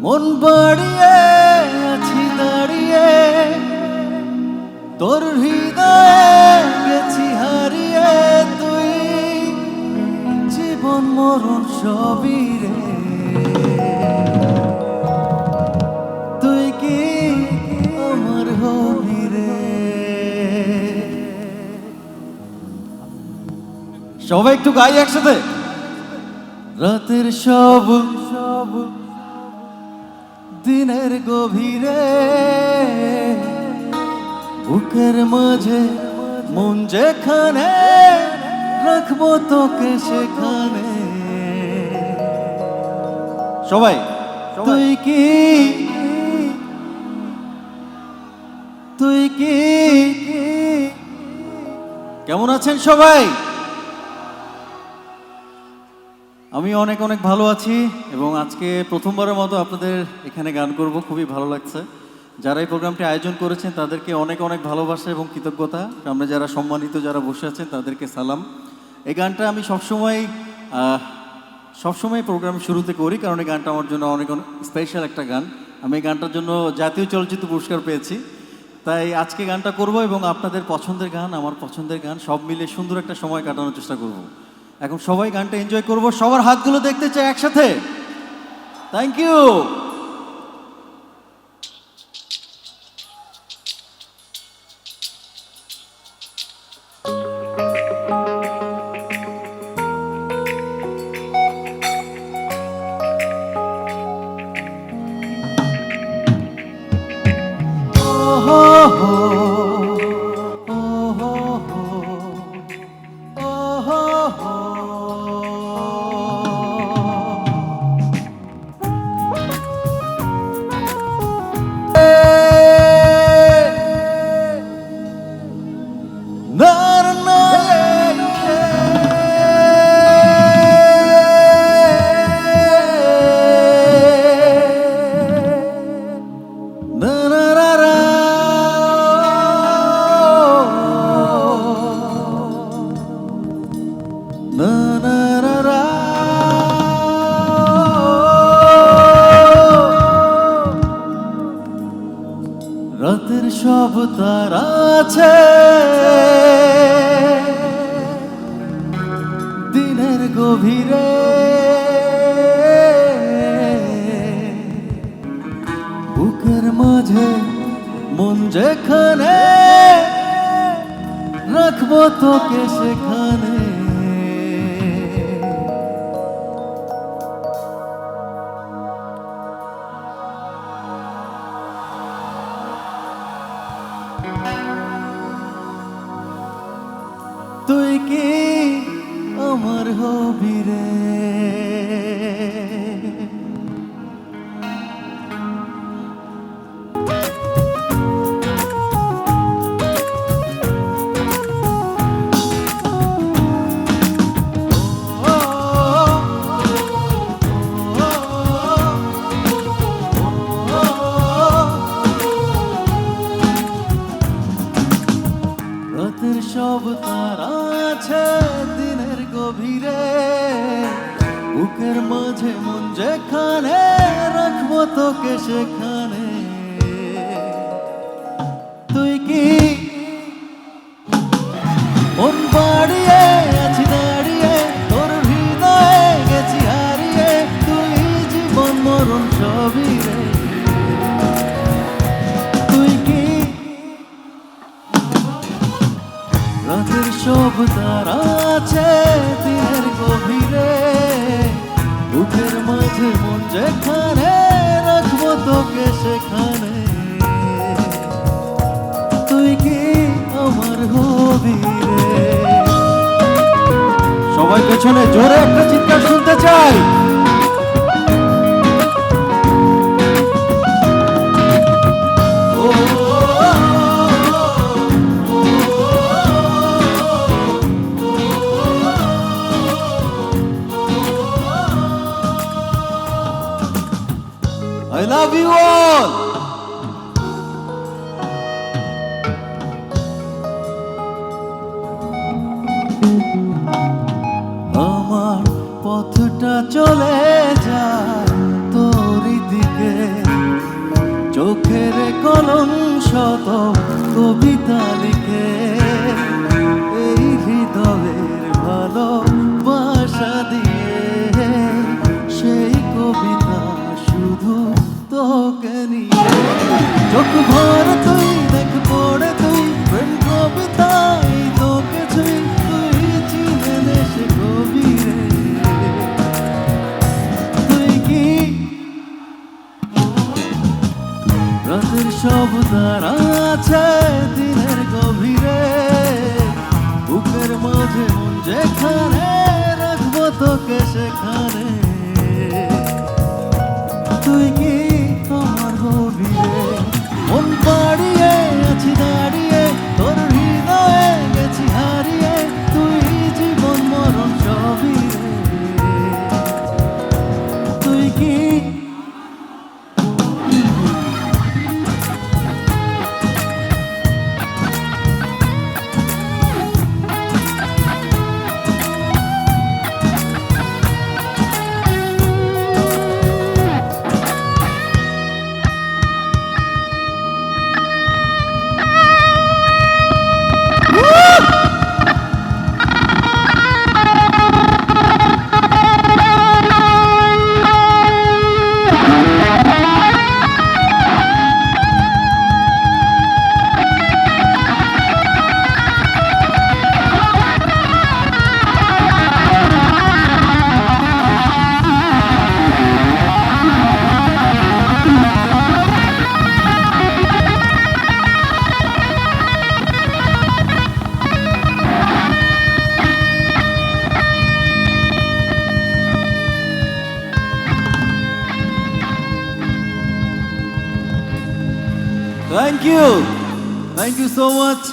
মন বাড়িয়ে আছি দাঁড়িয়ে, তোর হৃদয়ে গেছি হারিয়ে। তুই জীবন মরণ সবই রে, তুই কি আমার হবি রে। সবাই একটু গাই একসাথে। রাতের সব দিনের গভীরে, বুকের মাঝে মন যেখানে, রাখবো তোকে সেখানে। সবাই তুই কি কেমন আছেন সবাই? আমি অনেক অনেক ভালো আছি এবং আজকে প্রথমবারের মতো আপনাদের এখানে গান করব, খুবই ভালো লাগছে। যারা এই প্রোগ্রামটি আয়োজন করেছেন তাদেরকে অনেক অনেক ভালোবাসা এবং কৃতজ্ঞতা। সামনে যারা সম্মানিত যারা বসে আছেন তাদেরকে সালাম। এই গানটা আমি সবসময় প্রোগ্রাম শুরুতে করি, কারণ এই গানটা আমার জন্য অনেক অনেক স্পেশাল একটা গান। আমি এই গানটার জন্য জাতীয় চলচ্চিত্র পুরস্কার পেয়েছি, তাই আজকে গানটা করব এবং আপনাদের পছন্দের গান, আমার পছন্দের গান সব মিলে সুন্দর একটা সময় কাটানোর চেষ্টা করব। এখন সবাই গানটা এনজয় করব, সবার হাতগুলো দেখতে চাই একসাথে। Thank you. রাতের সব তারা আছে দিনের গভীরে, বুকের মাঝে মন যেখানে, রাখবো তোকে সেখানে। তুই কি আমার হবি রে, রাতের সব তারা আছে দিনের গভীরে, বুকের মাঝে মন যেখানে, রাখবো তোকে সেখানে। তুই কি মন বাড়িয়ে আছি দাঁড়িয়ে, তোর হৃদয়ে গেছি হারিয়ে। তুই জীবন মরণ সবই রে, রাতের সব তারা আছে দিনের গভীরে, বুকের মাঝে মন যেখানে, রাখবো তোকে সেখানে। তুই কি আমার হবি রে। সবাই পেছনে জোরে একটা চিৎকার শুনতে চাই। I love you all. আমার পথটা চলে যায় তোরই দিকে, শত কবিতা লিখে এই হৃদয়ের ভালোবাসা দিয়ে, সেই কবিতা শুধু তোকে নিয়ে। চোখ ভরে তুই দেখ পড়ে তুই প্রেম কবিতায় তোকে ছুঁই, তুই চিনে নে সে কবিরে। তুই কি রাতের সব তারা আছে দিনের গভীরে, বুকের মাঝে মন যেখানে রাখবো তোকে সেখানে। তুই কি আমার গভীরে মন পাড়িয়ে আছি দাঁড়িয়ে, তোর হৃদয়ে গেছি হারিয়ে, তুই জীবন মরণ সবই রে। তুই কি Thank you so much.